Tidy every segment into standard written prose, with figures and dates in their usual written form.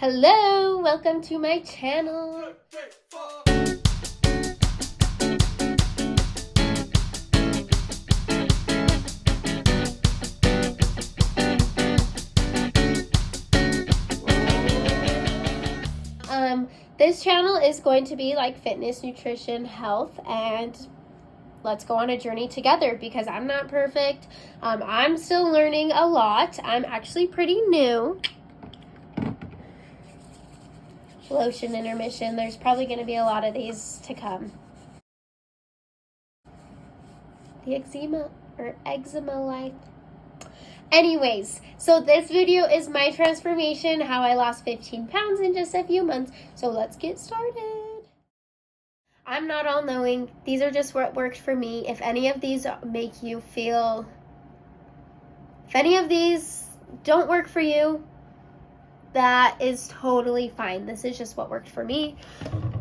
Hello, welcome to my channel. This channel is going to be like fitness, nutrition, health, and let's go on a journey together because I'm not perfect. I'm still learning a lot. I'm actually pretty new. Lotion intermission. There's probably going to be a lot of these to come. The eczema life. Anyways, so this video is my transformation, how I lost 15 pounds in just a few months. So let's get started. I'm not all knowing. These are just what worked for me. If any of these make you feel, if any of these don't work for you, that is totally fine. This is just what worked for me. I'm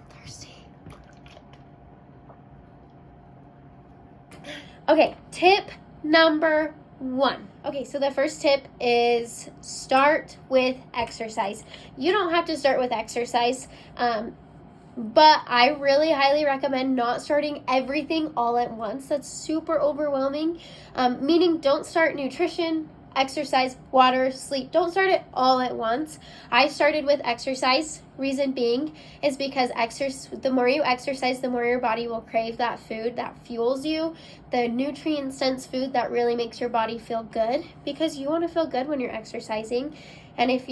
thirsty. Okay, tip number 1. Okay, so the first tip is start with exercise. You don't have to start with exercise, but I really highly recommend not starting everything all at once. That's super overwhelming, meaning don't start nutrition, exercise, water, sleep. Don't start it all at once. I started with exercise. Reason being is because the more you exercise, the more your body will crave that food that fuels you, the nutrient-dense food that really makes your body feel good, because you want to feel good when you're exercising. And if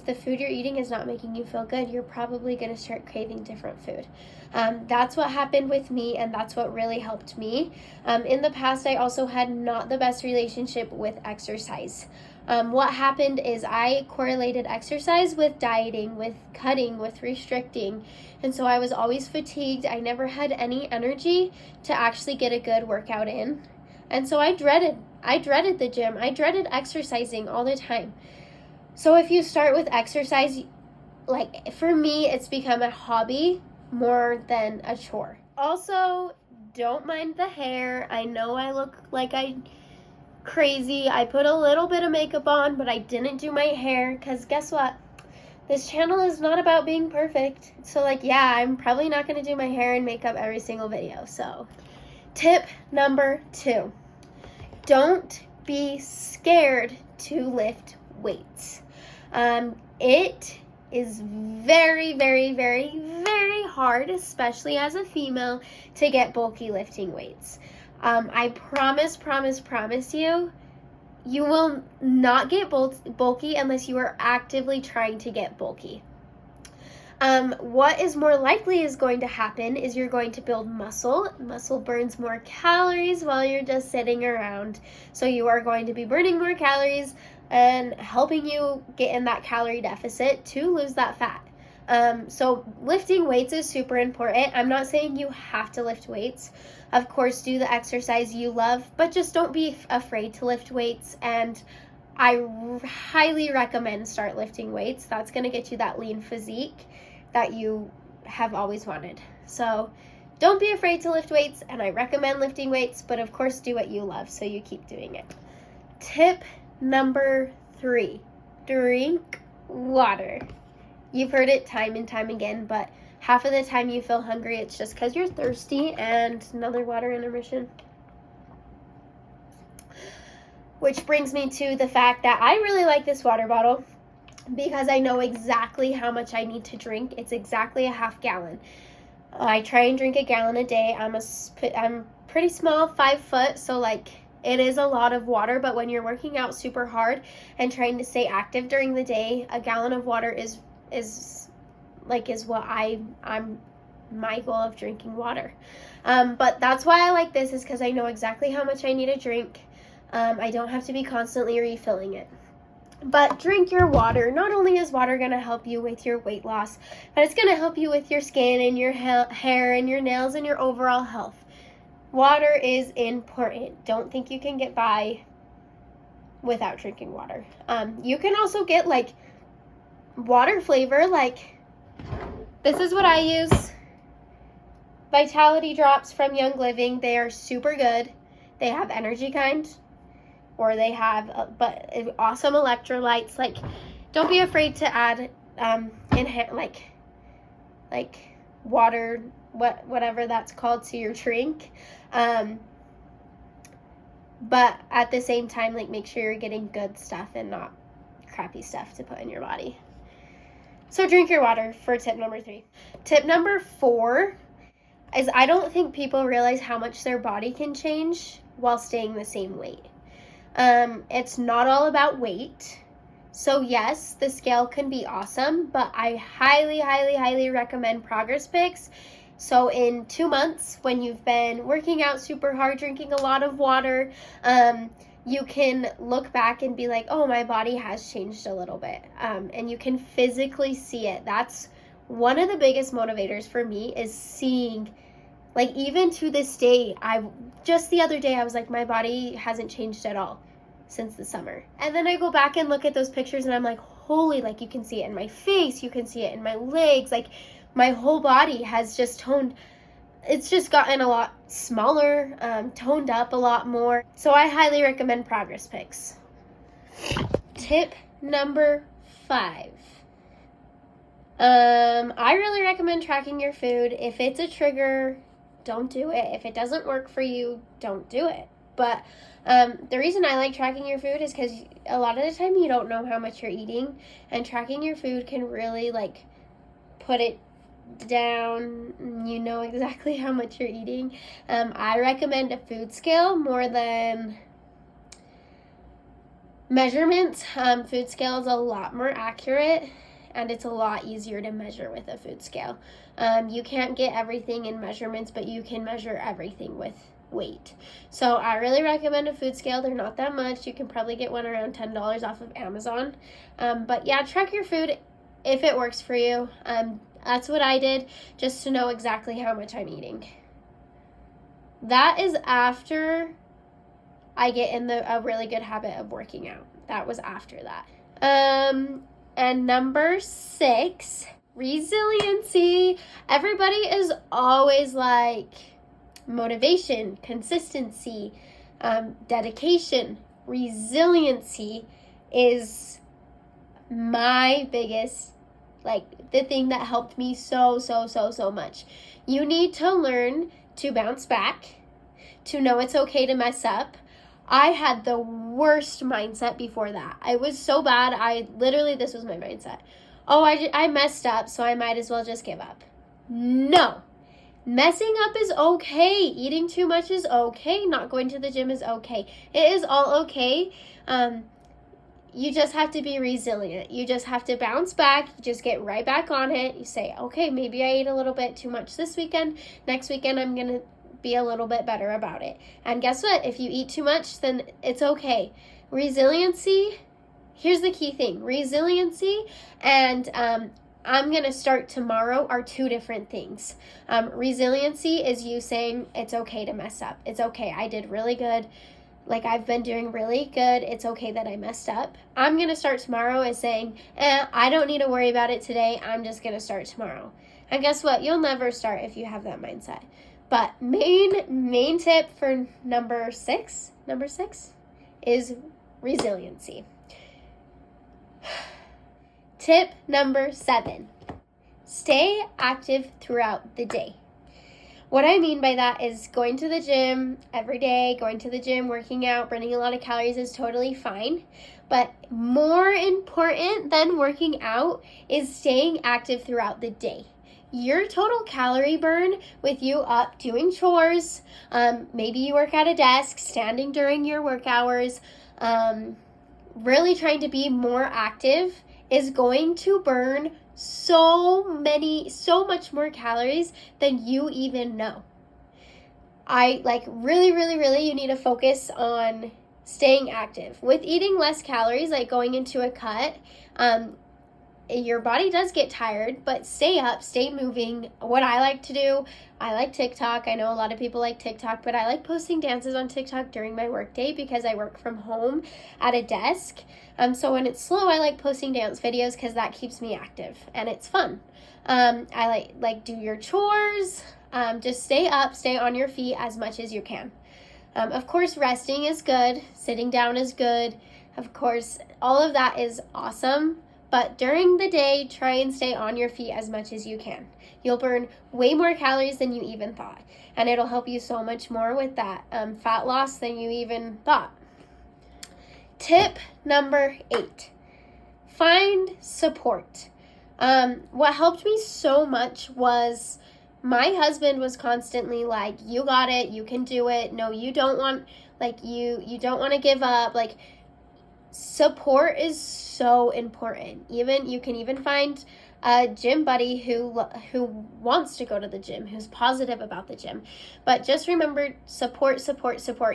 the food you're eating is not making you feel good, you're probably going to start craving different food. That's what happened with me, and that's what really helped me. In the past, I also had not the best relationship with exercise. What happened is I correlated exercise with dieting, with cutting, with restricting. And so I was always fatigued. I never had any energy to actually get a good workout in. And so I dreaded the gym. I dreaded exercising all the time. So if you start with exercise, like for me, it's become a hobby more than a chore. Also, don't mind the hair. I know I look like I'm crazy. I put a little bit of makeup on, but I didn't do my hair because guess what? This channel is not about being perfect. So like, yeah, I'm probably not going to do my hair and makeup every single video. So tip number 2, don't be scared to lift weights. It is very, very, very, very hard, especially as a female, to get bulky lifting weights. I promise you, you will not get bulky unless you are actively trying to get bulky. What is more likely is going to happen is you're going to build muscle. Muscle burns more calories while you're just sitting around. So you are going to be burning more calories and helping you get in that calorie deficit to lose that fat. So lifting weights is super important. I'm not saying you have to lift weights. Of course, do the exercise you love, but just don't be afraid to lift weights. And I highly recommend start lifting weights. That's going to get you that lean physique that you have always wanted. So don't be afraid to lift weights, and I recommend lifting weights, but of course do what you love so you keep doing it. Tip number 3, drink water. You've heard it time and time again, but half of the time you feel hungry, it's just because you're thirsty. And another water intermission. Which brings me to the fact that I really like this water bottle because I know exactly how much I need to drink. It's exactly a half gallon. I try and drink a gallon a day. I'm pretty small, 5 foot, so like it is a lot of water, but when you're working out super hard and trying to stay active during the day, a gallon of water is what I'm my goal of drinking water. But that's why I like this, is because I know exactly how much I need to drink. I don't have to be constantly refilling it. But drink your water. Not only is water going to help you with your weight loss, but it's going to help you with your skin and your hair and your nails and your overall health. Water is important. Don't think you can get by without drinking water. You can also get like water flavor. Like this is what I use. Vitality Drops from Young Living. They are super good. They have energy kind, or they have awesome electrolytes. Like don't be afraid to add like water, whatever that's called, to your drink. But at the same time, like, make sure you're getting good stuff and not crappy stuff to put in your body. So drink your water for tip number 3. Tip number 4 is, I don't think people realize how much their body can change while staying the same weight. It's not all about weight. So yes, the scale can be awesome, but I highly, highly, highly recommend Progress Pics. So in 2 months, when you've been working out super hard, drinking a lot of water, you can look back and be like, oh, my body has changed a little bit. And you can physically see it. That's one of the biggest motivators for me, is seeing, like, even to this day, just the other day, I was like, my body hasn't changed at all since the summer. And then I go back and look at those pictures and I'm like, holy, like, you can see it in my face, you can see it in my legs, like, my whole body has just toned. It's just gotten a lot smaller, toned up a lot more. So I highly recommend Progress Pics. Tip number 5. I really recommend tracking your food. If it's a trigger, don't do it. If it doesn't work for you, don't do it. But the reason I like tracking your food is because a lot of the time you don't know how much you're eating, and tracking your food can really, like, put it down. You know exactly how much you're eating. I recommend a food scale more than measurements. Food scale is a lot more accurate, and it's a lot easier to measure with a food scale. You can't get everything in measurements, but you can measure everything with weight. So I really recommend a food scale. They're not that much. You can probably get one around $10 off of Amazon. But yeah, track your food if it works for you. That's what I did, just to know exactly how much I'm eating. That is after I get in a really good habit of working out. That was after that. And number 6, resiliency. Everybody is always like, motivation, consistency, dedication. Resiliency is my biggest, like, the thing that helped me so much. You need to learn to bounce back, to know it's okay to mess up. I had the worst mindset before that. I was so bad. This was my mindset. Oh, I messed up, so I might as well just give up. No. Messing up is okay. Eating too much is okay. Not going to the gym is okay. It is all okay. You just have to be resilient. You just have to bounce back. You just get right back on it. You say, okay, maybe I ate a little bit too much this weekend. Next weekend, I'm going to be a little bit better about it. And guess what? If you eat too much, then it's okay. Resiliency, here's the key thing. Resiliency and I'm going to start tomorrow are 2 different things. Resiliency is you saying it's okay to mess up. It's okay. I did really good. Like, I've been doing really good. It's okay that I messed up. I'm going to start tomorrow as saying, I don't need to worry about it today. I'm just going to start tomorrow. And guess what? You'll never start if you have that mindset. But main tip for number six is resiliency. Tip number 7, stay active throughout the day. What I mean by that is going to the gym every day, working out, burning a lot of calories is totally fine. But more important than working out is staying active throughout the day. Your total calorie burn with you up doing chores, maybe you work at a desk, standing during your work hours, really trying to be more active is going to burn so much more calories than you even know. Really, you need to focus on staying active. With eating less calories, like going into a cut, your body does get tired, but stay up, stay moving. What I like to do, I like TikTok. I know a lot of people like TikTok, but I like posting dances on TikTok during my workday because I work from home at a desk. So when it's slow, I like posting dance videos because that keeps me active and it's fun. I like do your chores. Just stay up, stay on your feet as much as you can. Of course, resting is good. Sitting down is good. Of course, all of that is awesome. but during the day, try and stay on your feet as much as you can. You'll burn way more calories than you even thought, and it'll help you so much more with that fat loss than you even thought. Tip number 8, find support. What helped me so much was my husband was constantly like, you got it, you can do it. No, you don't want, like, you don't want to give up. Like, support is so important. Even you can even find a gym buddy who wants to go to the gym, who's positive about the gym. But just remember, support.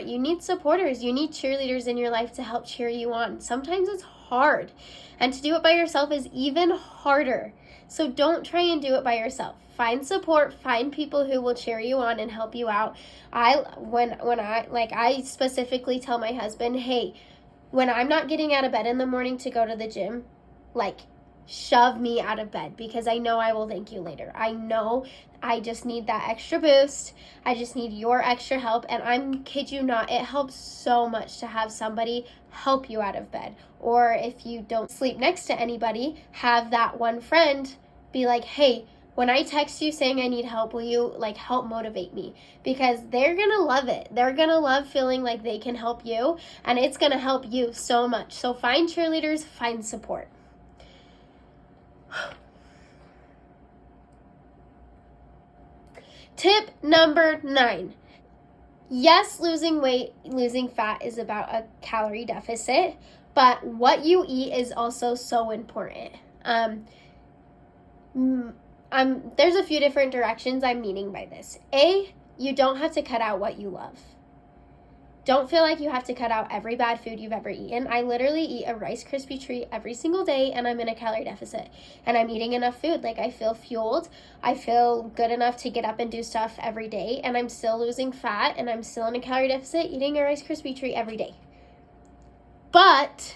You need supporters. You need cheerleaders in your life to help cheer you on. Sometimes it's hard, and to do it by yourself is even harder. So don't try and do it by yourself. Find support, find people who will cheer you on and help you out. I specifically tell my husband, hey, when I'm not getting out of bed in the morning to go to the gym, like, shove me out of bed, because I know I will thank you later. I know I just need that extra boost. I just need your extra help. And I'm kid you not, it helps so much to have somebody help you out of bed. Or if you don't sleep next to anybody, have that one friend be like, hey, when I text you saying I need help, will you like help motivate me? Because they're going to love it. They're going to love feeling like they can help you, and it's going to help you so much. So find cheerleaders, find support. Tip number 9. Yes, losing weight, losing fat is about a calorie deficit, but what you eat is also so important. There's a few different directions I'm meaning by this. A, you don't have to cut out what you love. Don't feel like you have to cut out every bad food you've ever eaten. I literally eat a Rice Krispie treat every single day, and I'm in a calorie deficit. And I'm eating enough food. Like, I feel fueled. I feel good enough to get up and do stuff every day. And I'm still losing fat, and I'm still in a calorie deficit eating a Rice Krispie treat every day. But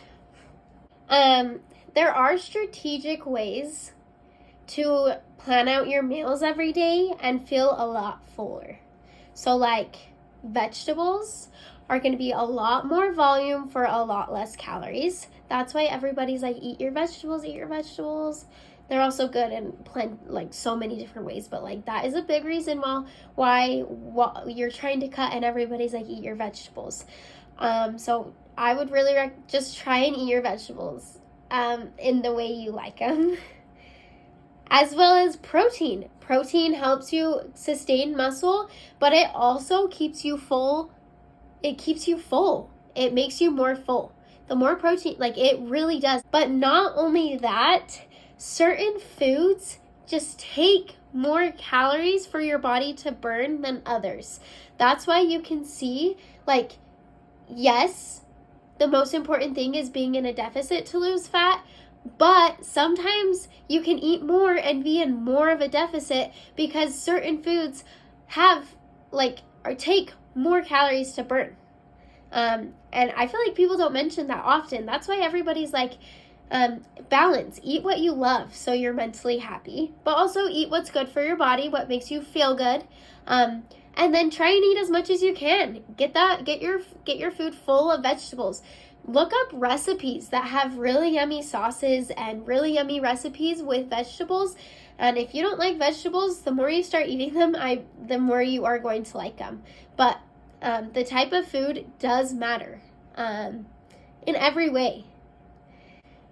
there are strategic ways to plan out your meals every day and feel a lot fuller. So, like, vegetables are going to be a lot more volume for a lot less calories. That's why everybody's like, eat your vegetables. They're also good in like so many different ways, but like that is a big reason why you're trying to cut, and everybody's like, eat your vegetables. So I would really just try and eat your vegetables in the way you like them. As well as protein. Protein helps you sustain muscle, but it also keeps you full. It keeps you full. It makes you more full. The more protein, like, it really does. But not only that, certain foods just take more calories for your body to burn than others. That's why you can see, like, yes, the most important thing is being in a deficit to lose fat, but sometimes you can eat more and be in more of a deficit because certain foods have, like, or take more calories to burn. And I feel like people don't mention that often. That's why everybody's like, balance. Eat what you love so you're mentally happy, but also eat what's good for your body, what makes you feel good. And then try and eat as much as you can. Get your food full of vegetables. Look up recipes that have really yummy sauces and really yummy recipes with vegetables. And if you don't like vegetables, the more you start eating them, the more you are going to like them. But the type of food does matter in every way.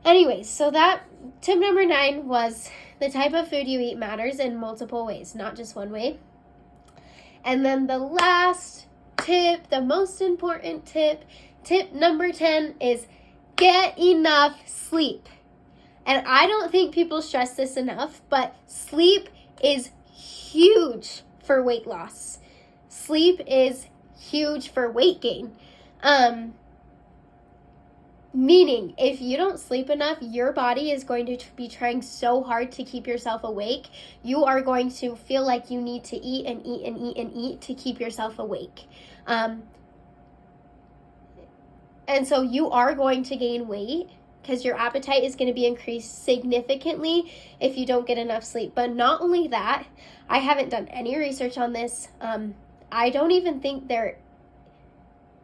Anyways, so that tip number 9 was the type of food you eat matters in multiple ways, not just one way. And then the last tip, the most important tip number 10 is get enough sleep. And I don't think people stress this enough, but sleep is huge for weight loss. Sleep is huge for weight gain. Meaning, if you don't sleep enough, your body is going to be trying so hard to keep yourself awake. You are going to feel like you need to eat and eat and eat and eat to keep yourself awake. And so you are going to gain weight because your appetite is going to be increased significantly if you don't get enough sleep. But not only that, I haven't done any research on this. I don't even think there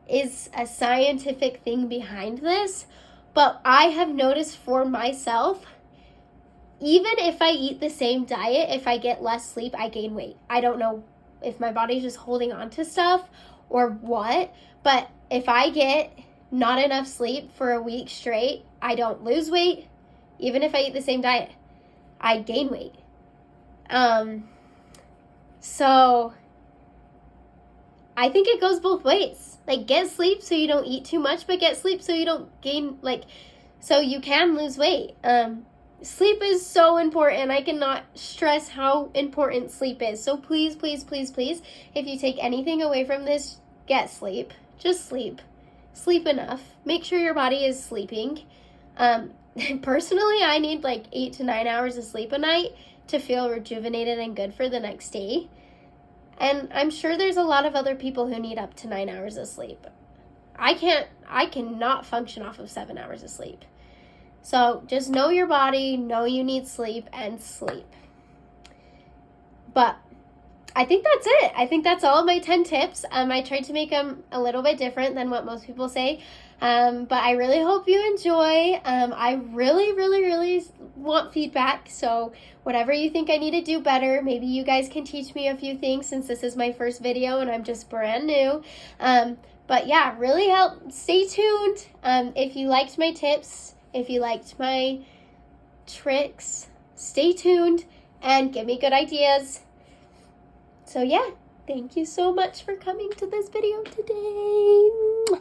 is a scientific thing behind this, but I have noticed for myself even if I eat the same diet, if I get less sleep, I gain weight. I don't know if my body's just holding on to stuff or what, but if I get not enough sleep for a week straight, I don't lose weight. Even if I eat the same diet, I gain weight. So I think it goes both ways. Like, get sleep so you don't eat too much, but get sleep so you don't gain, so you can lose weight. Sleep is so important. I cannot stress how important sleep is. So please, please, please, please, if you take anything away from this, get sleep. Just sleep. Sleep enough. Make sure your body is sleeping. Personally, I need 8 to 9 hours of sleep a night to feel rejuvenated and good for the next day. And I'm sure there's a lot of other people who need up to 9 hours of sleep. I cannot function off of 7 hours of sleep. So just know your body, know you need sleep, and sleep. But I think that's it. I think that's all of my 10 tips. I tried to make them a little bit different than what most people say. But I really hope you enjoy. I really, really, really want feedback. So whatever you think I need to do better, maybe you guys can teach me a few things since this is my first video and I'm just brand new. But yeah, really help. Stay tuned. If you liked my tips, if you liked my tricks, stay tuned and give me good ideas. So yeah, thank you so much for coming to this video today.